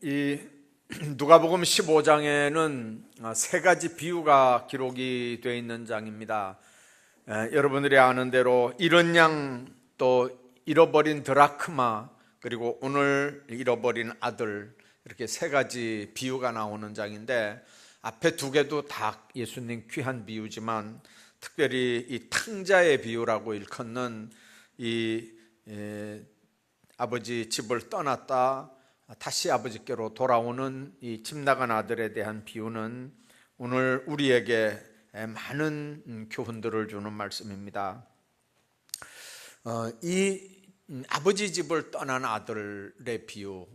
이 누가복음 15장에는 세 가지 비유가 기록이 되어 있는 장입니다. 여러분들이 아는 대로 잃은 양, 또 잃어버린 드라크마, 그리고 오늘 잃어버린 아들, 이렇게 세 가지 비유가 나오는 장인데, 앞에 두 개도 다 예수님 귀한 비유지만 특별히 이 탕자의 비유라고 일컫는 이 아버지 집을 떠났다 다시 아버지께로 돌아오는 이 집 나간 아들에 대한 비유는 오늘 우리에게 많은 교훈들을 주는 말씀입니다. 이 아버지 집을 떠난 아들의 비유,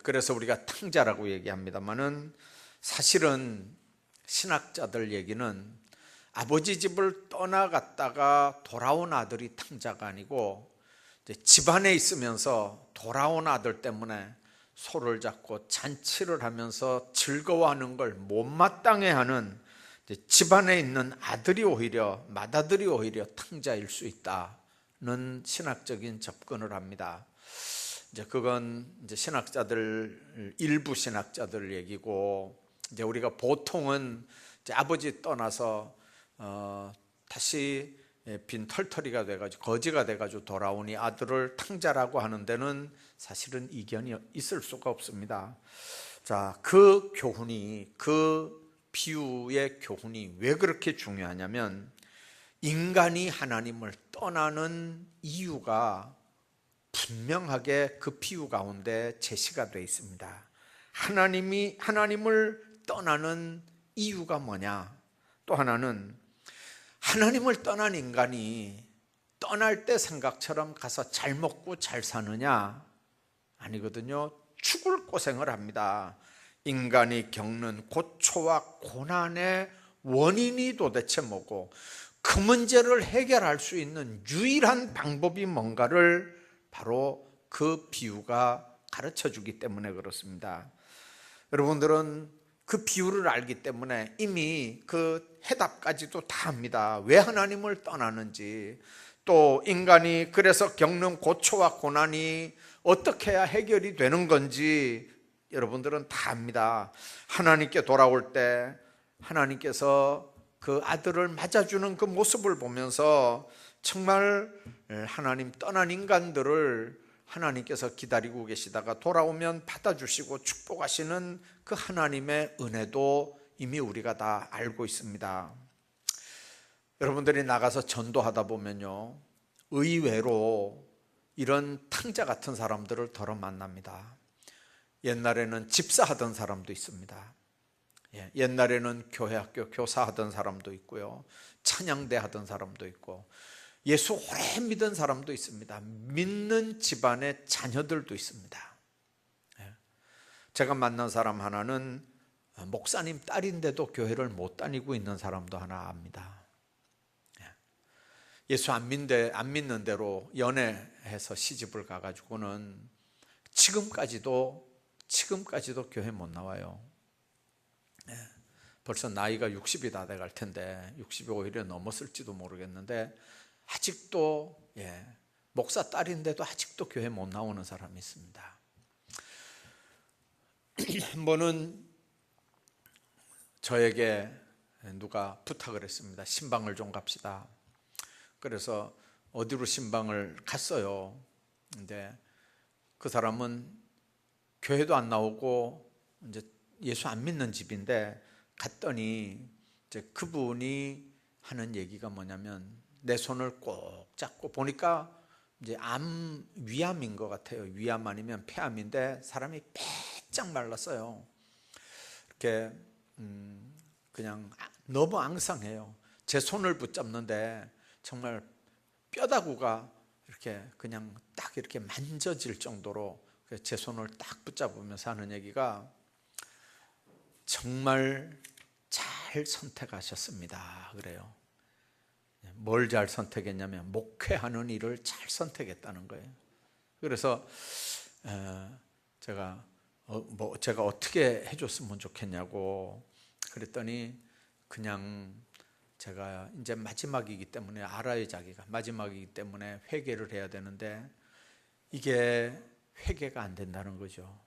그래서 우리가 탕자라고 얘기합니다만은 사실은 신학자들 얘기는 아버지 집을 떠나갔다가 돌아온 아들이 탕자가 아니고 집안에 있으면서 돌아온 아들 때문에 소를 잡고 잔치를 하면서 즐거워하는 걸 못마땅해 하는 집안에 있는 아들이 오히려, 맏아들이 오히려 탕자일 수 있다는 신학적인 접근을 합니다. 그건 신학자들, 일부 신학자들 얘기고, 우리가 보통은 아버지 떠나서 다시 빈 털터리가 돼가지고 거지가 돼가지고 돌아오니 아들을 탕자라고 하는 데는 사실은 이견이 있을 수가 없습니다. 자, 그 교훈이, 그 비유의 교훈이 왜 그렇게 중요하냐면, 인간이 하나님을 떠나는 이유가 분명하게 그 비유 가운데 제시가 되어 있습니다. 하나님을 떠나는 이유가 뭐냐? 또 하나는 하나님을 떠난 인간이 떠날 때 생각처럼 가서 잘 먹고 잘 사느냐? 아니거든요. 죽을 고생을 합니다. 인간이 겪는 고초와 고난의 원인이 도대체 뭐고, 그 문제를 해결할 수 있는 유일한 방법이 뭔가를 바로 그 비유가 가르쳐 주기 때문에 그렇습니다. 여러분들은 그 비유를 알기 때문에 이미 그 해답까지도 다 압니다. 왜 하나님을 떠나는지, 또 인간이 그래서 겪는 고초와 고난이 어떻게 해야 해결이 되는 건지 여러분들은 다 압니다. 하나님께 돌아올 때 하나님께서 그 아들을 맞아주는 그 모습을 보면서 정말 하나님 떠난 인간들을 하나님께서 기다리고 계시다가 돌아오면 받아주시고 축복하시는 그 하나님의 은혜도 이미 우리가 다 알고 있습니다. 여러분들이 나가서 전도하다 보면요, 의외로 이런 탕자 같은 사람들을 덜어 만납니다. 옛날에는 집사하던 사람도 있습니다. 옛날에는 교회 학교 교사하던 사람도 있고요, 찬양대 하던 사람도 있고, 예수 오래 믿은 사람도 있습니다. 믿는 집안의 자녀들도 있습니다. 제가 만난 사람 하나는 목사님 딸인데도 교회를 못 다니고 있는 사람도 하나 압니다. 예수 안 믿는 대로 연애해서 시집을 가가지고는 지금까지도 교회 못 나와요. 벌써 나이가 60이 다 돼갈 텐데, 60이 오히려 넘었을지도 모르겠는데 아직도 목사 딸인데도 아직도 교회 못 나오는 사람이 있습니다. 한 번은 저에게 누가 부탁을 했습니다. 신방을 좀 갑시다. 그래서 어디로 신방을 갔어요. 근데 그 사람은 교회도 안 나오고 이제 예수 안 믿는 집인데, 갔더니 이제 그분이 하는 얘기가 뭐냐면, 내 손을 꼭 잡고 보니까 이제 위암인 것 같아요. 위암 아니면 폐암인데 사람이 빼짝 말랐어요. 이렇게 그냥 너무 앙상해요. 제 손을 붙잡는데 정말 뼈다구가 이렇게 그냥 딱 이렇게 만져질 정도로 제 손을 딱 붙잡으면서 하는 얘기가, 정말 잘 선택하셨습니다 그래요. 뭘 잘 선택했냐면 목회하는 일을 잘 선택했다는 거예요. 그래서 제가 어떻게 해줬으면 좋겠냐고 그랬더니, 그냥 제가 이제 마지막이기 때문에 알아요. 자기가 마지막이기 때문에 회개를 해야 되는데 이게 회개가 안 된다는 거죠.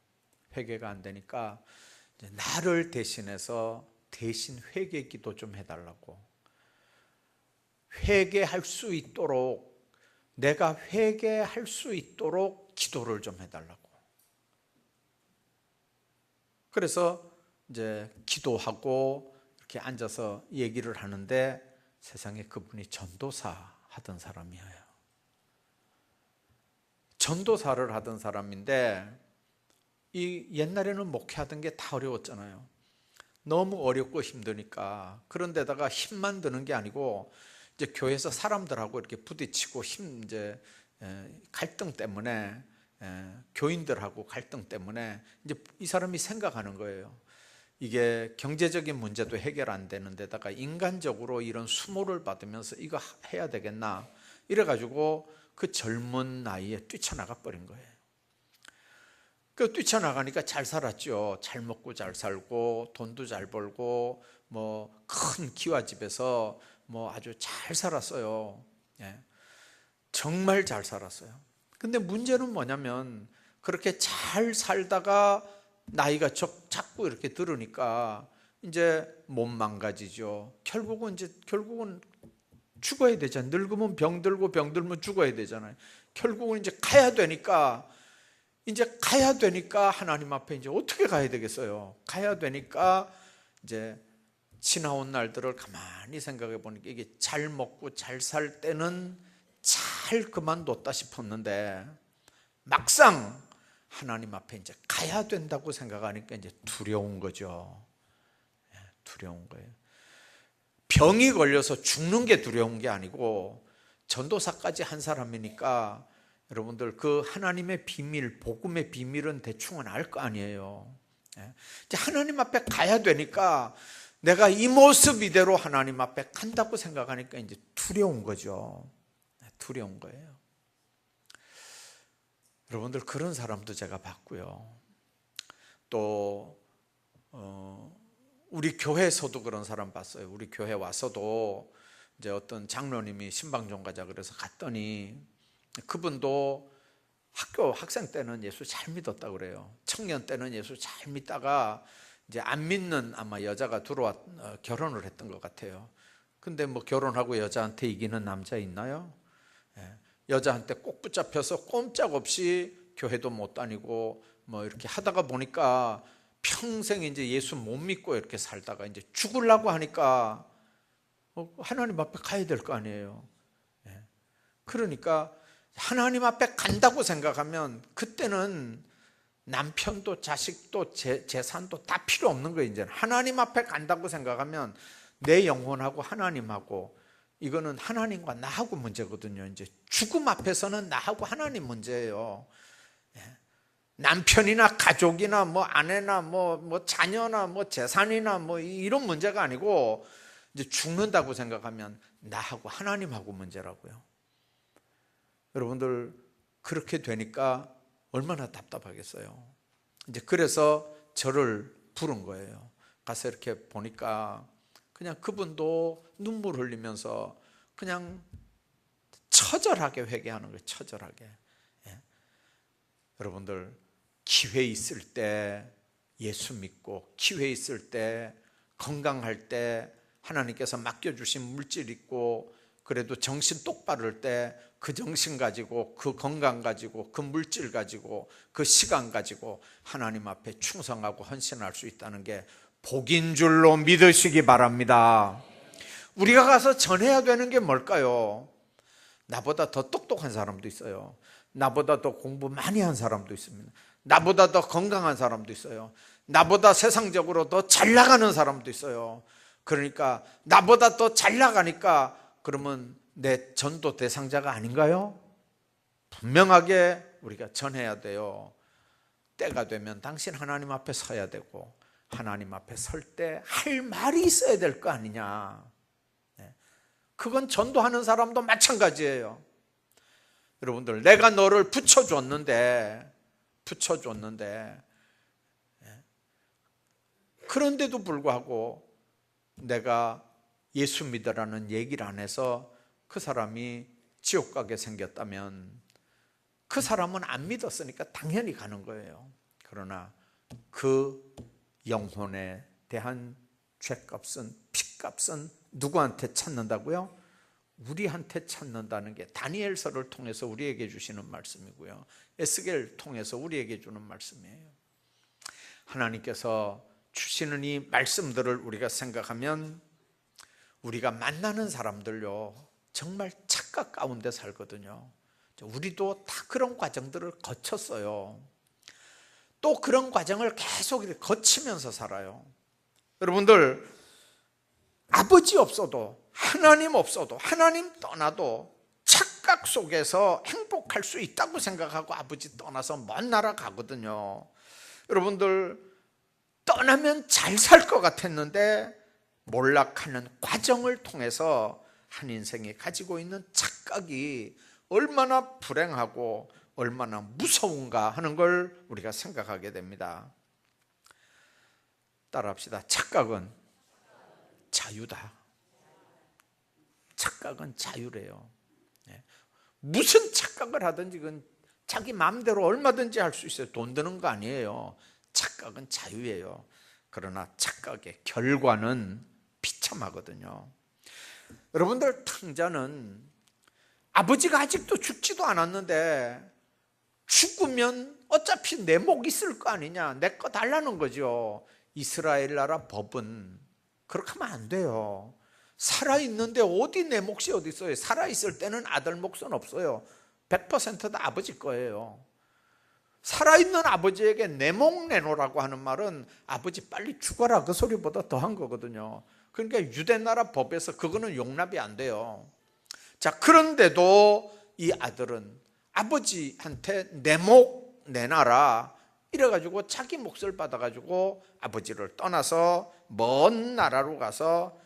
회개가 안 되니까 이제 나를 대신해서 대신 회개 기도 좀 해달라고, 회개할 수 있도록, 내가 회개할 수 있도록 기도를 좀 해달라고. 그래서 이제 기도하고 이렇게 앉아서 얘기를 하는데, 세상에 그분이 전도사 하던 사람이에요. 전도사를 하던 사람인데, 이 옛날에는 목회하던 게 다 어려웠잖아요. 너무 어렵고 힘드니까. 그런데다가 힘만 드는 게 아니고 이제 교회에서 사람들하고 이렇게 부딪히고 이제 갈등 때문에, 교인들하고 갈등 때문에 이제 이 사람이 생각하는 거예요. 이게 경제적인 문제도 해결 안 되는 데다가 인간적으로 이런 수모를 받으면서 이거 해야 되겠나, 이래가지고 그 젊은 나이에 뛰쳐나가 버린 거예요. 그 뛰쳐나가니까 잘 살았죠. 잘 먹고 잘 살고 돈도 잘 벌고 뭐 큰 기와집에서 뭐 아주 잘 살았어요. 정말 잘 살았어요. 근데 문제는 뭐냐면, 그렇게 잘 살다가 나이가 자꾸 이렇게 들으니까 이제 몸 망가지죠. 결국은 죽어야 되잖아요. 늙으면 병들고 병들면 죽어야 되잖아요. 결국은 이제 가야 되니까 하나님 앞에 이제 어떻게 가야 되겠어요? 가야 되니까 이제 지나온 날들을 가만히 생각해 보니까, 이게 잘 먹고 잘 살 때는 잘 그만뒀다 싶었는데, 막상 하나님 앞에 이제 가야 된다고 생각하니까 이제 두려운 거죠. 두려운 거예요. 병이 걸려서 죽는 게 두려운 게 아니고, 전도사까지 한 사람이니까 여러분들 그 하나님의 비밀, 복음의 비밀은 대충은 알 거 아니에요. 이제 하나님 앞에 가야 되니까, 내가 이 모습 이대로 하나님 앞에 간다고 생각하니까 이제 두려운 거죠. 두려운 거예요. 여러분들 그런 사람도 제가 봤고요. 또 우리 교회에서도 그런 사람 봤어요. 우리 교회 와서도 이제 어떤 장로님이 신방 좀 가자 그래서 갔더니, 그분도 학생 때는 예수 잘 믿었다고 그래요. 청년 때는 예수 잘 믿다가 이제 안 믿는 아마 여자가 들어와 결혼을 했던 것 같아요. 근데 뭐 결혼하고 여자한테 이기는 남자 있나요? 여자한테 꼭 붙잡혀서 꼼짝없이 교회도 못 다니고 뭐 이렇게 하다가 보니까 평생 이제 예수 못 믿고 이렇게 살다가 이제 죽으려고 하니까 하나님 앞에 가야 될 거 아니에요. 그러니까 하나님 앞에 간다고 생각하면 그때는 남편도 자식도 재산도 다 필요 없는 거예요. 이제 하나님 앞에 간다고 생각하면 내 영혼하고 하나님하고, 이거는 하나님과 나하고 문제거든요. 이제 죽음 앞에서는 나하고 하나님 문제예요. 남편이나 가족이나 뭐 아내나 뭐 자녀나 뭐 재산이나 뭐 이런 문제가 아니고, 이제 죽는다고 생각하면 나하고 하나님하고 문제라고요. 여러분들 그렇게 되니까 얼마나 답답하겠어요. 이제 그래서 저를 부른 거예요. 가서 이렇게 보니까 그냥 그분도 눈물 흘리면서 그냥 처절하게 회개하는 거예요. 처절하게. 여러분들 기회 있을 때 예수 믿고, 기회 있을 때 건강할 때 하나님께서 맡겨주신 물질 있고, 그래도 정신 똑바를 때 그 정신 가지고, 그 건강 가지고, 그 물질 가지고, 그 시간 가지고 하나님 앞에 충성하고 헌신할 수 있다는 게 복인 줄로 믿으시기 바랍니다. 우리가 가서 전해야 되는 게 뭘까요? 나보다 더 똑똑한 사람도 있어요. 나보다 더 공부 많이 한 사람도 있습니다. 나보다 더 건강한 사람도 있어요. 나보다 세상적으로 더 잘 나가는 사람도 있어요. 그러니까 나보다 더 잘 나가니까 그러면 내 전도 대상자가 아닌가요? 분명하게 우리가 전해야 돼요. 때가 되면 당신 하나님 앞에 서야 되고, 하나님 앞에 설 때 할 말이 있어야 될 거 아니냐. 그건 전도하는 사람도 마찬가지예요. 여러분들, 내가 너를 붙여줬는데 그런데도 불구하고 내가 예수 믿으라는 얘기를 안 해서 그 사람이 지옥 가게 생겼다면, 그 사람은 안 믿었으니까 당연히 가는 거예요. 그러나 그 영혼에 대한 죗값은, 핏값은 누구한테 찾는다고요? 우리한테 찾는다는 게 다니엘서를 통해서 우리에게 주시는 말씀이고요, 에스겔을 통해서 우리에게 주는 말씀이에요. 하나님께서 주시는 이 말씀들을 우리가 생각하면 우리가 만나는 사람들요 정말 착각 가운데 살거든요. 우리도 다 그런 과정들을 거쳤어요. 또 그런 과정을 계속 거치면서 살아요. 여러분들, 아버지 없어도, 하나님 없어도, 하나님 떠나도 착각 속에서 행복할 수 있다고 생각하고 아버지 떠나서 먼 나라 가거든요. 여러분들, 떠나면 잘 살 것 같았는데 몰락하는 과정을 통해서 한 인생이 가지고 있는 착각이 얼마나 불행하고 얼마나 무서운가 하는 걸 우리가 생각하게 됩니다. 따라합시다. 착각은 자유다. 착각은 자유래요. 무슨 착각을 하든지 그건 자기 마음대로 얼마든지 할 수 있어요. 돈 드는 거 아니에요. 착각은 자유예요. 그러나 착각의 결과는 비참하거든요. 여러분들, 탕자는 아버지가 아직도 죽지도 않았는데 죽으면 어차피 내 목 있을 거 아니냐, 내 거 달라는 거죠. 이스라엘 나라 법은 그렇게 하면 안 돼요. 살아있는데 어디 내 몫이 어디 있어요? 살아있을 때는 아들 몫은 없어요. 100% 다 아버지 거예요. 살아있는 아버지에게 내 목 내놓으라고 하는 말은 아버지 빨리 죽어라 그 소리보다 더한 거거든요. 그러니까 유대 나라 법에서 그거는 용납이 안 돼요. 자, 그런데도 이 아들은 아버지한테 내 목 내놔라 이래가지고 자기 몫을 받아가지고 아버지를 떠나서 먼 나라로 가서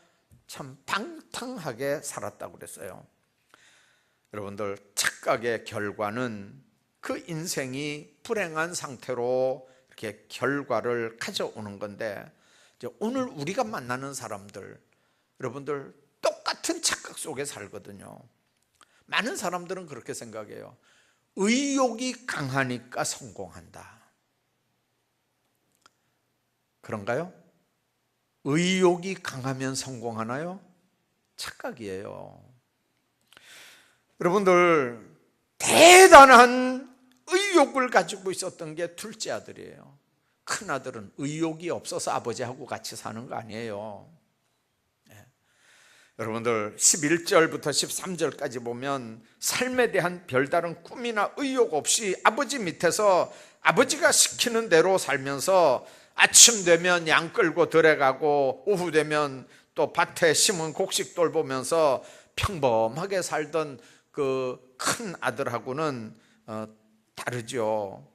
참 방탕하게 살았다고 그랬어요. 여러분들, 착각의 결과는 그 인생이 불행한 상태로 이렇게 결과를 가져오는 건데, 오늘 우리가 만나는 사람들, 여러분들 똑같은 착각 속에 살거든요. 많은 사람들은 그렇게 생각해요. 의욕이 강하니까 성공한다. 그런가요? 의욕이 강하면 성공하나요? 착각이에요. 여러분들, 대단한 의욕을 가지고 있었던 게 둘째 아들이에요. 큰 아들은 의욕이 없어서 아버지하고 같이 사는 거 아니에요. 여러분들, 11절부터 13절까지 보면 삶에 대한 별다른 꿈이나 의욕 없이 아버지 밑에서 아버지가 시키는 대로 살면서 아침 되면 양 끌고 들어가고 오후 되면 또 밭에 심은 곡식 돌보면서 평범하게 살던 그 큰 아들하고는 다르죠.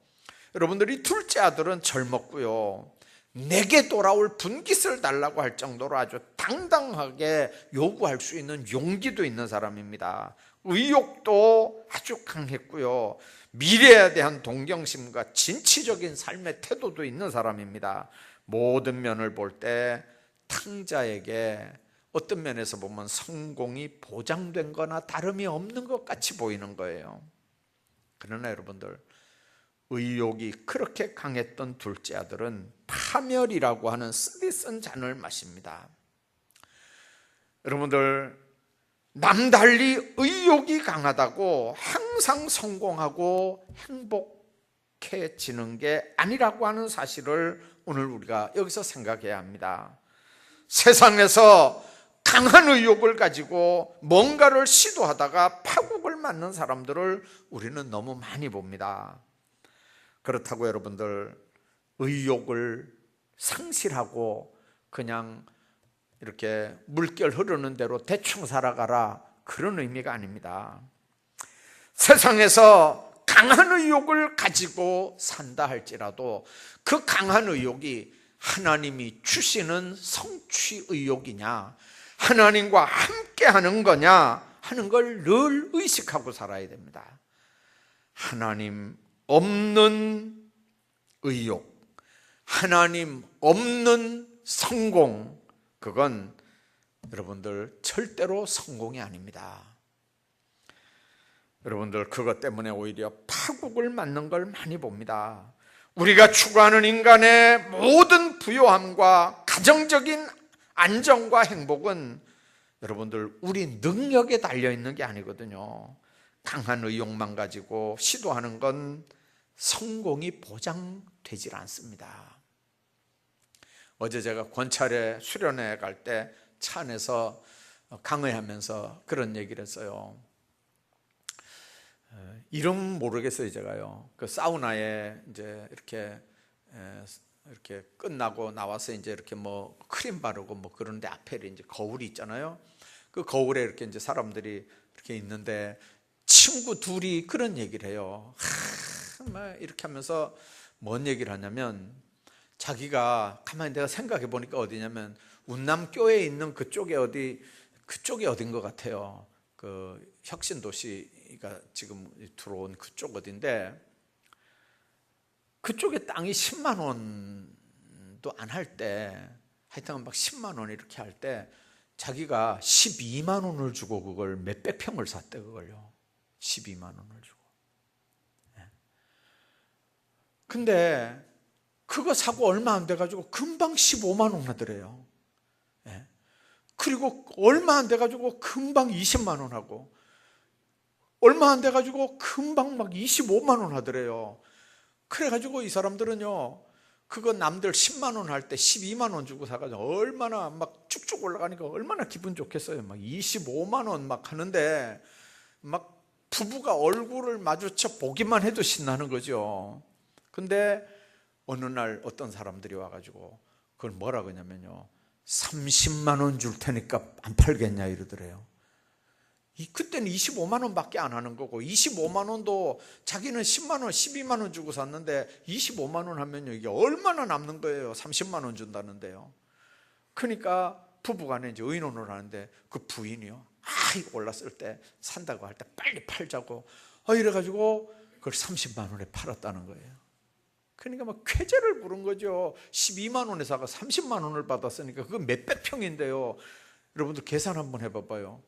여러분들이 둘째 아들은 젊었고요, 내게 돌아올 분깃을 달라고 할 정도로 아주 당당하게 요구할 수 있는 용기도 있는 사람입니다. 의욕도 아주 강했고요, 미래에 대한 동경심과 진취적인 삶의 태도도 있는 사람입니다. 모든 면을 볼 때 탕자에게 어떤 면에서 보면 성공이 보장된 거나 다름이 없는 것 같이 보이는 거예요. 그러나 여러분들, 의욕이 그렇게 강했던 둘째 아들은 파멸이라고 하는 쓰디쓴 잔을 마십니다. 여러분들, 남달리 의욕이 강하다고 항상 성공하고 행복해지는 게 아니라고 하는 사실을 오늘 우리가 여기서 생각해야 합니다. 세상에서 강한 의욕을 가지고 뭔가를 시도하다가 파국을 맞는 사람들을 우리는 너무 많이 봅니다. 그렇다고 여러분들, 의욕을 상실하고 그냥 이렇게 물결 흐르는 대로 대충 살아가라, 그런 의미가 아닙니다. 세상에서 강한 의욕을 가지고 산다 할지라도 그 강한 의욕이 하나님이 주시는 성취 의욕이냐, 하나님과 함께 하는 거냐 하는 걸 늘 의식하고 살아야 됩니다. 하나님 없는 의욕, 하나님 없는 성공, 그건 여러분들 절대로 성공이 아닙니다. 여러분들, 그것 때문에 오히려 파국을 맞는 걸 많이 봅니다. 우리가 추구하는 인간의 모든 부요함과 가정적인 안정과 행복은 여러분들 우리 능력에 달려있는 게 아니거든요. 강한 의욕만 가지고 시도하는 건 성공이 보장되질 않습니다. 어제 제가 권찰에 수련회 갈 때 차 안에서 강의하면서 그런 얘기를 했어요. 이름 모르겠어요, 제가요. 그 사우나에 이제 이렇게 끝나고 나와서 이제 이렇게 뭐 크림 바르고 뭐 그런데 앞에 이제 거울이 있잖아요. 그 거울에 이렇게 이제 사람들이 이렇게 있는데 친구 둘이 그런 얘기를 해요. 막 이렇게 하면서 뭔 얘기를 하냐면 자기가 가만히 내가 생각해 보니까 어디냐면 운남교에 있는 그쪽에 어딘 것 같아요. 그 혁신도시가 지금 들어온 그쪽 어딘데 그쪽에 땅이 10만 원도 안 할 때 하여튼 막 10만 원 이렇게 할 때 자기가 12만 원을 주고 그걸 몇백 평을 샀대 그걸요. 12만 원을 주고. 근데 그거 사고 얼마 안 돼가지고 금방 15만 원 하더래요. 그리고 얼마 안 돼가지고 금방 20만 원 하고 얼마 안 돼가지고 금방 막 25만 원 하더래요. 그래가지고 이 사람들은요 그거 남들 10만 원 할 때 12만 원 주고 사가지고 얼마나 막 쭉쭉 올라가니까 얼마나 기분 좋겠어요. 막 25만 원 막 하는데 막 부부가 얼굴을 마주쳐 보기만 해도 신나는 거죠. 근데 어느 날 어떤 사람들이 와가지고 그걸 뭐라 그러냐면요 30만 원 줄 테니까 안 팔겠냐 이러더래요. 그때는 25만 원밖에 안 하는 거고 25만 원도 자기는 10만 원, 12만 원 주고 샀는데 25만 원 하면요 이게 얼마나 남는 거예요. 30만 원 준다는데요. 그러니까 부부간에 이제 의논을 하는데 그 부인이요 이거 올랐을 때 산다고 할 때 빨리 팔자고 이래가지고 그걸 30만 원에 팔았다는 거예요. 그러니까 막 쾌재를 부른 거죠. 12만 원에 사가 30만 원을 받았으니까 그거 몇백 평인데요. 여러분들 계산 한번 해봐봐요.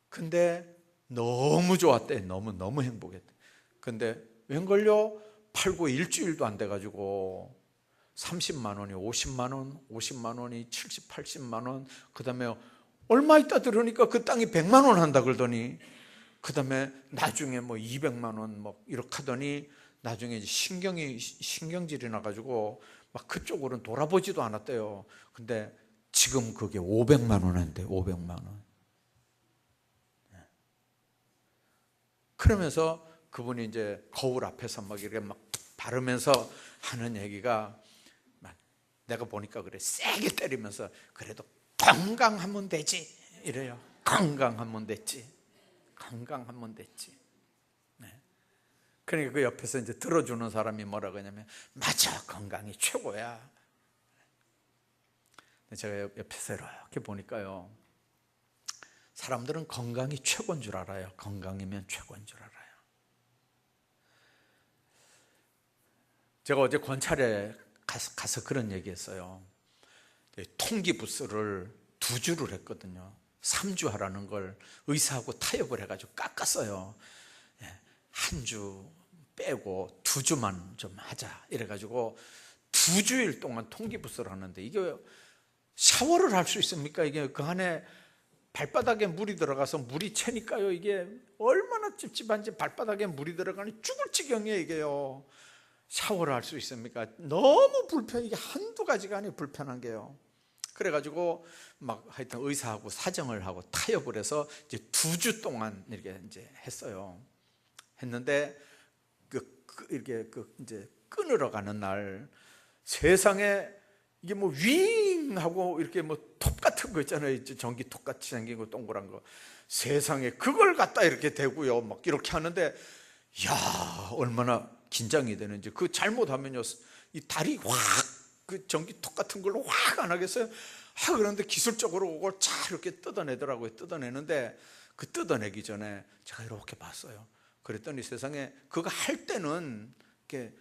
근데 너무 좋았대. 너무 행복했대. 근데 웬걸요? 팔고 일주일도 안 돼가지고 30만 원이 50만 원, 50만 원이 70, 80만 원, 그 다음에 얼마 있다 들으니까 그 땅이 100만 원 한다 그러더니 그 다음에 나중에 뭐 200만 원 뭐 이렇게 하더니 나중에 이제 신경질이 나가지고 막 그쪽으로는 돌아보지도 않았대요. 근데 지금 그게 500만 원 한대. 500만 원. 그러면서 그분이 이제 거울 앞에서 막 이렇게 막 바르면서 하는 얘기가 막 내가 보니까 그래 세게 때리면서 그래도 건강하면 되지 이래요. 건강하면 됐지. 건강하면 됐지. 그러니까 그 옆에서 이제 들어주는 사람이 뭐라고 하냐면 맞아 건강이 최고야. 제가 옆에서 이렇게 보니까요 사람들은 건강이 최고인 줄 알아요. 건강이면 최고인 줄 알아요. 제가 어제 권찰에 가서 그런 얘기했어요. 통기부스를 2주를 했거든요. 3주 하라는 걸 의사하고 타협을 해가지고 깎았어요. 한 주 빼고 2주만 좀 하자 이래가지고 2주일 동안 통기부스를 하는데 이게 샤워를 할 수 있습니까? 이게 그 안에 발바닥에 물이 들어가서 물이 채니까요 이게 얼마나 찝찝한지 발바닥에 물이 들어가니 죽을 지경이에요 이게요. 샤워를 할 수 있습니까? 너무 불편해. 이게 한두 가지가 아니에요 불편한 게요. 그래가지고 막 하여튼 의사하고 사정을 하고 타협을 해서 이제 2주 동안 이렇게 이제 했어요. 했는데 이렇게 이제 끊으러 가는 날 세상에 이게 뭐 윙 하고 이렇게 뭐 톱 같은 거 있잖아요. 전기톱 같이 생긴 거 동그란 거. 세상에 그걸 갖다 이렇게 대고요. 막 이렇게 하는데 야 얼마나 긴장이 되는지. 그 잘못하면요 이 다리 확 그 전기톱 같은 걸로 확 안 하겠어요? 그런데 기술적으로 그걸 잘 이렇게 뜯어내더라고요. 뜯어내는데 그 뜯어내기 전에 제가 이렇게 봤어요. 그랬더니 세상에 그거 할 때는 이렇게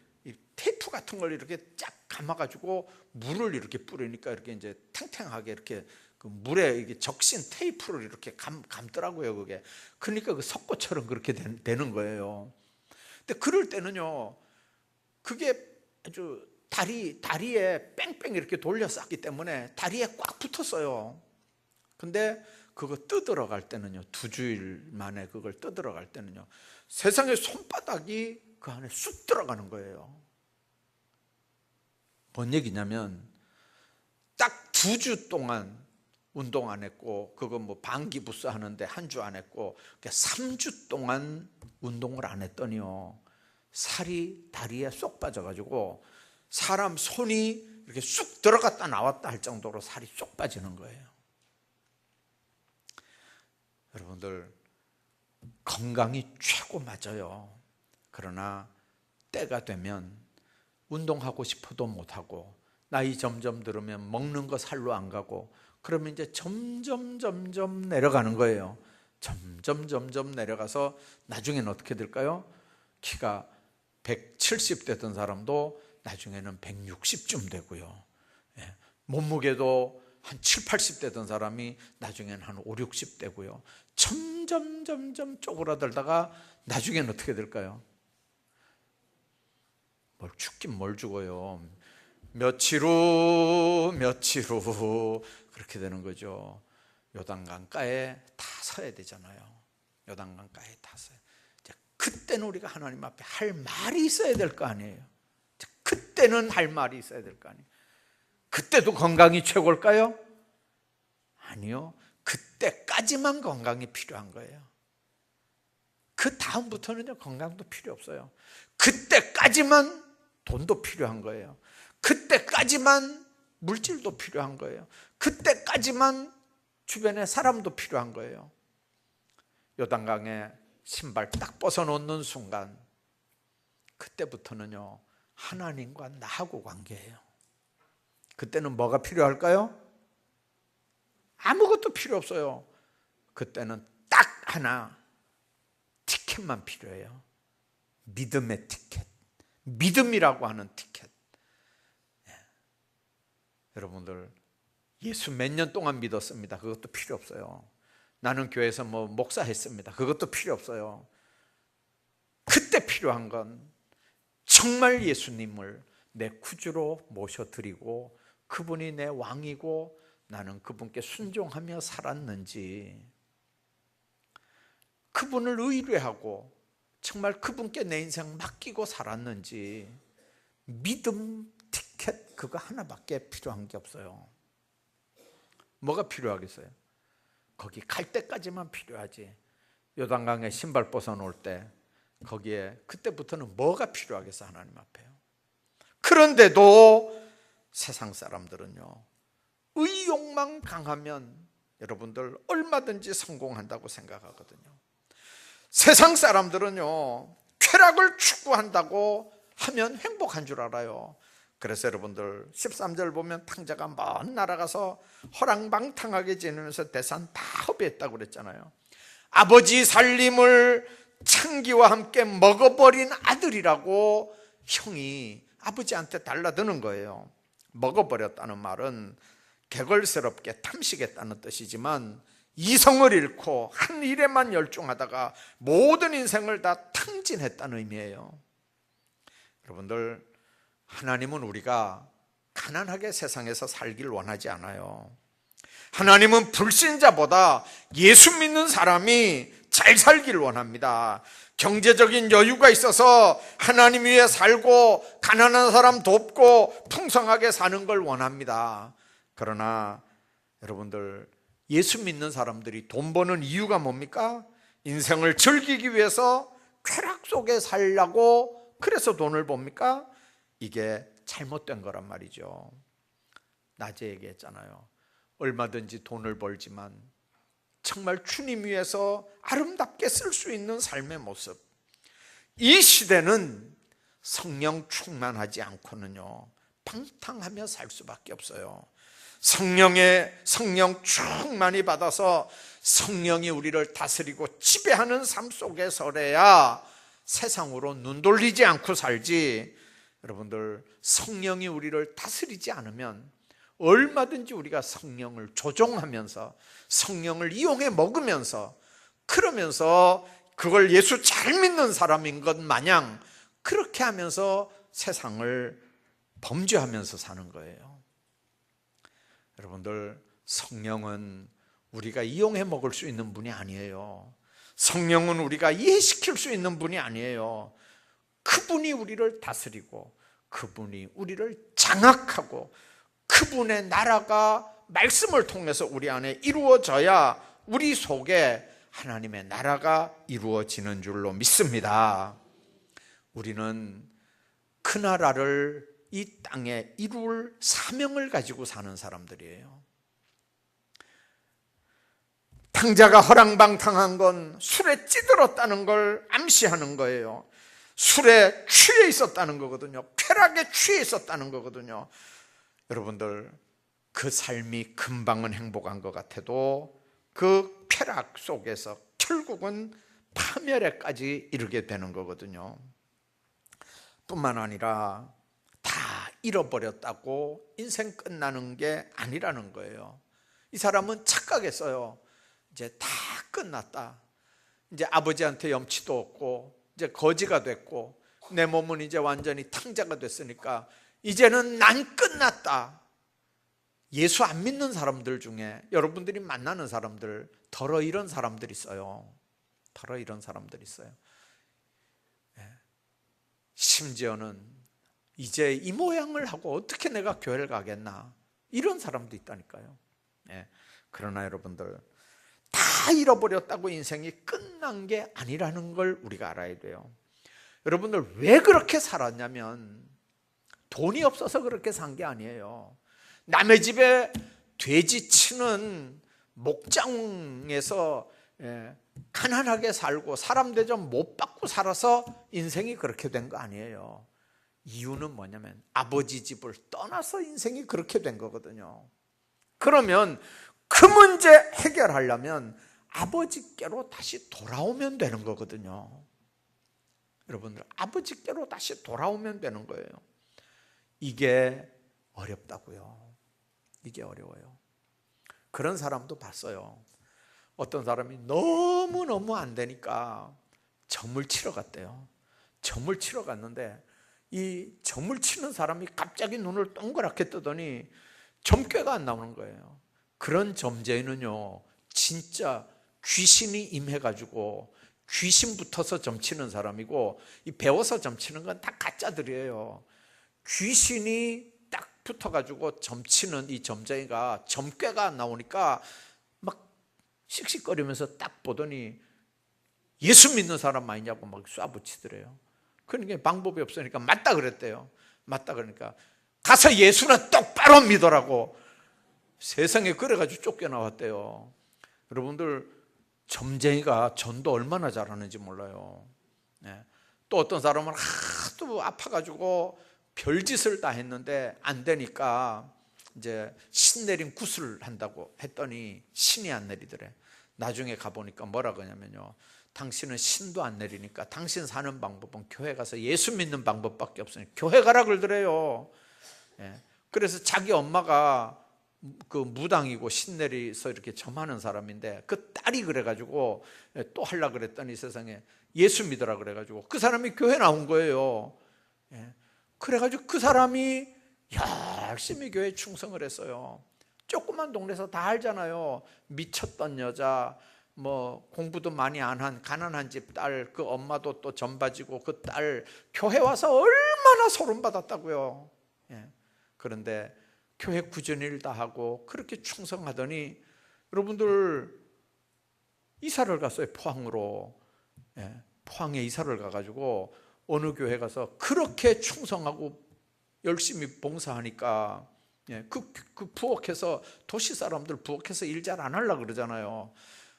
테이프 같은 걸 이렇게 쫙 감아가지고 물을 이렇게 뿌리니까 이렇게 이제 탱탱하게 이렇게 그 물에 이게 적신 테이프를 이렇게 감더라고요. 그게 그러니까 그 석고처럼 그렇게 되는 거예요. 근데 그럴 때는요 그게 아주 다리에 뺑뺑 이렇게 돌려 쌌기 때문에 다리에 꽉 붙었어요. 근데 그거 뜯으러 갈 때는요, 2주일 만에 그걸 뜯으러 갈 때는요, 세상에 손바닥이 그 안에 쑥 들어가는 거예요. 뭔 얘기냐면 딱 2주 동안 운동 안 했고, 그거 뭐 방기부스 하는데 한 주 안 했고, 3주 동안 운동을 안 했더니요, 살이 다리에 쏙 빠져가지고 사람 손이 이렇게 쑥 들어갔다 나왔다 할 정도로 살이 쏙 빠지는 거예요. 여러분들, 건강이 최고 맞아요. 그러나 때가 되면 운동하고 싶어도 못하고, 나이 점점 들으면 먹는 거 살로 안 가고, 그러면 이제 점점 내려가는 거예요. 점점 내려가서 나중에는 어떻게 될까요? 키가 170 되던 사람도 나중에는 160쯤 되고요. 몸무게도 한 7, 80 되던 사람이 나중에는 한 5, 60 되고요. 점점 쪼그라들다가 나중에는 어떻게 될까요? 뭘 죽긴 뭘 죽어요. 며칠 후 그렇게 되는 거죠. 요단강가에 다 서야 되잖아요. 요단강가에 다 서야. 그때는 우리가 하나님 앞에 할 말이 있어야 될 거 아니에요. 그때는 할 말이 있어야 될 거 아니에요. 그때도 건강이 최고일까요? 아니요. 그때까지만 건강이 필요한 거예요. 그 다음부터는요, 건강도 필요 없어요. 그때까지만 돈도 필요한 거예요. 그때까지만 물질도 필요한 거예요. 그때까지만 주변에 사람도 필요한 거예요. 요단강에 신발 딱 벗어놓는 순간, 그때부터는요, 하나님과 나하고 관계예요. 그때는 뭐가 필요할까요? 아무것도 필요 없어요. 그때는 딱 하나, 티켓만 필요해요. 믿음의 티켓, 믿음이라고 하는 티켓. 여러분들, 예수 몇 년 동안 믿었습니다. 그것도 필요 없어요. 나는 교회에서 뭐 목사했습니다. 그것도 필요 없어요. 그때 필요한 건 정말 예수님을 내 구주로 모셔드리고 그분이 내 왕이고 나는 그분께 순종하며 살았는지, 그분을 의뢰하고 정말 그분께 내 인생 맡기고 살았는지, 믿음 티켓 그거 하나밖에 필요한 게 없어요. 뭐가 필요하겠어요? 거기 갈 때까지만 필요하지. 요단강에 신발 벗어놓을 때 거기에 그때부터는 뭐가 필요하겠어, 하나님 앞에요. 그런데도 세상 사람들은요, 의욕만 강하면 여러분들 얼마든지 성공한다고 생각하거든요. 세상 사람들은요, 쾌락을 추구한다고 하면 행복한 줄 알아요. 그래서 여러분들 13절 보면 탕자가 먼 나라 가서 허랑방탕하게 지내면서 대산 다 허비했다고 그랬잖아요. 아버지 살림을 창기와 함께 먹어버린 아들이라고 형이 아버지한테 달라드는 거예요. 먹어버렸다는 말은 개걸스럽게 탐식했다는 뜻이지만, 이성을 잃고 한 일에만 열중하다가 모든 인생을 다 탕진했다는 의미예요. 여러분들, 하나님은 우리가 가난하게 세상에서 살길 원하지 않아요. 하나님은 불신자보다 예수 믿는 사람이 잘 살길 원합니다. 경제적인 여유가 있어서 하나님 위에 살고 가난한 사람 돕고 풍성하게 사는 걸 원합니다. 그러나 여러분들, 예수 믿는 사람들이 돈 버는 이유가 뭡니까? 인생을 즐기기 위해서 쾌락 속에 살려고 그래서 돈을 봅니까? 이게 잘못된 거란 말이죠. 낮에 얘기했잖아요. 얼마든지 돈을 벌지만 정말 주님 위해서 아름답게 쓸 수 있는 삶의 모습, 이 시대는 성령 충만하지 않고는요, 방탕하며 살 수밖에 없어요. 성령 충만히 받아서 성령이 우리를 다스리고 지배하는 삶 속에서래야 세상으로 눈 돌리지 않고 살지, 여러분들, 성령이 우리를 다스리지 않으면 얼마든지 우리가 성령을 조종하면서 성령을 이용해 먹으면서, 그러면서 그걸 예수 잘 믿는 사람인 것 마냥 그렇게 하면서 세상을 범죄하면서 사는 거예요. 여러분들, 성령은 우리가 이용해 먹을 수 있는 분이 아니에요. 성령은 우리가 이해시킬 수 있는 분이 아니에요. 그분이 우리를 다스리고 그분이 우리를 장악하고 그분의 나라가 말씀을 통해서 우리 안에 이루어져야 우리 속에 하나님의 나라가 이루어지는 줄로 믿습니다. 우리는 그 나라를 이 땅에 이룰 사명을 가지고 사는 사람들이에요. 탕자가 허랑방탕한 건 술에 찌들었다는 걸 암시하는 거예요. 술에 취해 있었다는 거거든요. 쾌락에 취해 있었다는 거거든요. 여러분들, 그 삶이 금방은 행복한 것 같아도 그 쾌락 속에서 결국은 파멸에까지 이르게 되는 거거든요. 뿐만 아니라 다 잃어버렸다고 인생 끝나는 게 아니라는 거예요. 이 사람은 착각했어요. 이제 다 끝났다. 이제 아버지한테 염치도 없고 이제 거지가 됐고 내 몸은 이제 완전히 탕자가 됐으니까 이제는 난 끝났다. 예수 안 믿는 사람들 중에 여러분들이 만나는 사람들, 더러 이런 사람들이 있어요. 더러 이런 사람들이 있어요. 심지어는 이제 이 모양을 하고 어떻게 내가 교회를 가겠나, 이런 사람도 있다니까요. 그러나 여러분들, 다 잃어버렸다고 인생이 끝난 게 아니라는 걸 우리가 알아야 돼요. 여러분들, 왜 그렇게 살았냐면 돈이 없어서 그렇게 산 게 아니에요. 남의 집에 돼지 치는 목장에서 가난하게 살고 사람 대접 못 받고 살아서 인생이 그렇게 된 거 아니에요. 이유는 뭐냐면 아버지 집을 떠나서 인생이 그렇게 된 거거든요. 그러면 그 문제 해결하려면 아버지께로 다시 돌아오면 되는 거거든요. 여러분들, 아버지께로 다시 돌아오면 되는 거예요. 이게 어렵다고요. 이게 어려워요. 그런 사람도 봤어요. 어떤 사람이 너무너무 안 되니까 점을 치러 갔대요. 점을 치러 갔는데 이 점을 치는 사람이 갑자기 눈을 동그랗게 뜨더니 점괘가 안 나오는 거예요. 그런 점쟁이는요, 진짜 귀신이 임해가지고 귀신 붙어서 점치는 사람이고, 이 배워서 점치는 건 다 가짜들이에요. 귀신이 딱 붙어가지고 점치는 이 점쟁이가 점괘가 안 나오니까 막 씩씩거리면서 딱 보더니 예수 믿는 사람 아니냐고 막 쏴붙이더래요. 그러니까 방법이 없으니까 맞다 그랬대요. 맞다 그러니까 가서 예수는 똑바로 믿으라고 세상에 그래가지고 쫓겨나왔대요. 여러분들, 점쟁이가 전도 얼마나 잘하는지 몰라요. 또 어떤 사람은 하도 아파가지고 별짓을 다 했는데 안 되니까 이제 신 내림 구슬 한다고 했더니 신이 안 내리더래. 나중에 가보니까 뭐라 그러냐면요, 당신은 신도 안 내리니까 당신 사는 방법은 교회 가서 예수 믿는 방법밖에 없으니 교회 가라 그러더래요. 그래서 자기 엄마가 그 무당이고 신내리서 이렇게 점하는 사람인데 그 딸이 그래가지고 또 하려고 그랬더니 세상에 예수 믿으라 그래가지고 그 사람이 교회 나온 거예요. 그래가지고 그 사람이 열심히 교회에 충성을 했어요. 조그만 동네에서 다 알잖아요. 미쳤던 여자, 뭐 공부도 많이 안 한 가난한 집 딸, 그 엄마도 또 전바지고 그 딸 교회 와서 얼마나 소름 받았다고요. 그런데 교회 구전일 다 하고 그렇게 충성하더니 여러분들, 이사를 갔어요. 포항으로. 포항에 이사를 가가지고 어느 교회 가서 그렇게 충성하고 열심히 봉사하니까 그 부엌에서, 도시 사람들 부엌에서 일 잘 안 하려고 그러잖아요.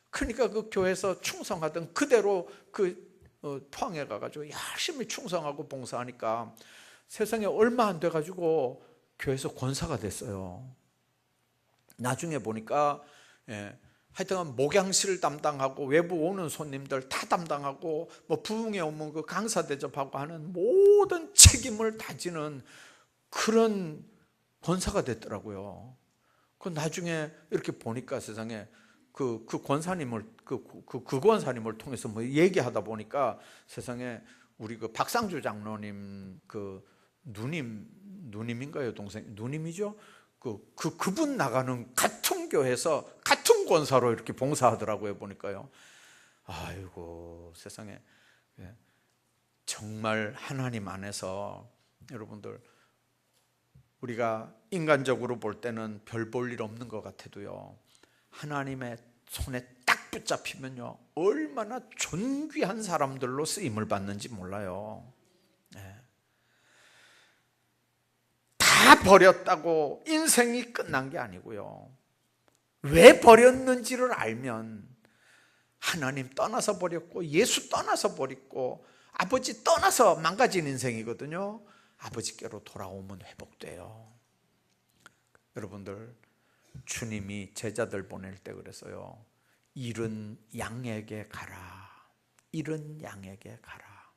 그러니까 그 교회에서 충성하던 그대로 포항에 가가지고 열심히 충성하고 봉사하니까 세상에 얼마 안 돼가지고 교회에서 권사가 됐어요. 나중에 보니까 하여튼 목양실 담당하고 외부 오는 손님들 다 담당하고 뭐 부흥회 오면 그 강사 대접하고 하는 모든 책임을 다지는 그런 권사가 됐더라고요. 그 나중에 이렇게 보니까 세상에 그 권사님을 그 권사님을 통해서 뭐 얘기하다 보니까 세상에 우리 그 박상주 장로님 그 누님인가요? 동생? 누님이죠? 그분 나가는 같은 교회에서 같은 권사로 이렇게 봉사하더라고요, 보니까요. 아이고, 세상에. 정말 하나님 안에서 여러분들, 우리가 인간적으로 볼 때는 별 볼 일 없는 것 같아도요, 하나님의 손에 딱 붙잡히면요, 얼마나 존귀한 사람들로 쓰임을 받는지 몰라요. 다 버렸다고 인생이 끝난 게 아니고요, 왜 버렸는지를 알면 하나님 떠나서 버렸고, 예수 떠나서 버렸고, 아버지 떠나서 망가진 인생이거든요. 아버지께로 돌아오면 회복돼요. 여러분들, 주님이 제자들 보낼 때 그랬어요. 잃은 양에게 가라. 잃은 양에게 가라.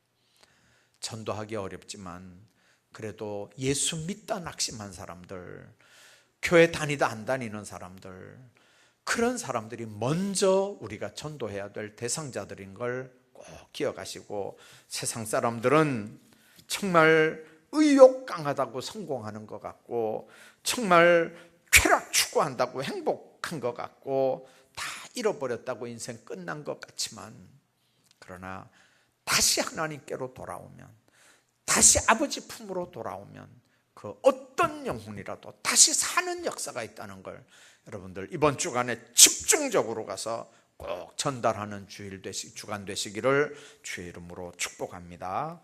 전도하기 어렵지만 그래도 예수 믿다 낙심한 사람들, 교회 다니다 안 다니는 사람들, 그런 사람들이 먼저 우리가 전도해야 될 대상자들인 걸 꼭 기억하시고, 세상 사람들은 정말 의욕 강하다고 성공하는 것 같고, 정말 쾌락 추구한다고 행복한 것 같고, 다 잃어버렸다고 인생 끝난 것 같지만, 그러나 다시 하나님께로 돌아오면, 다시 아버지 품으로 돌아오면 그 어떤 영혼이라도 다시 사는 역사가 있다는 걸 여러분들 이번 주간에 집중적으로 가서 꼭 전달하는 주간 되시기를 주의 이름으로 축복합니다.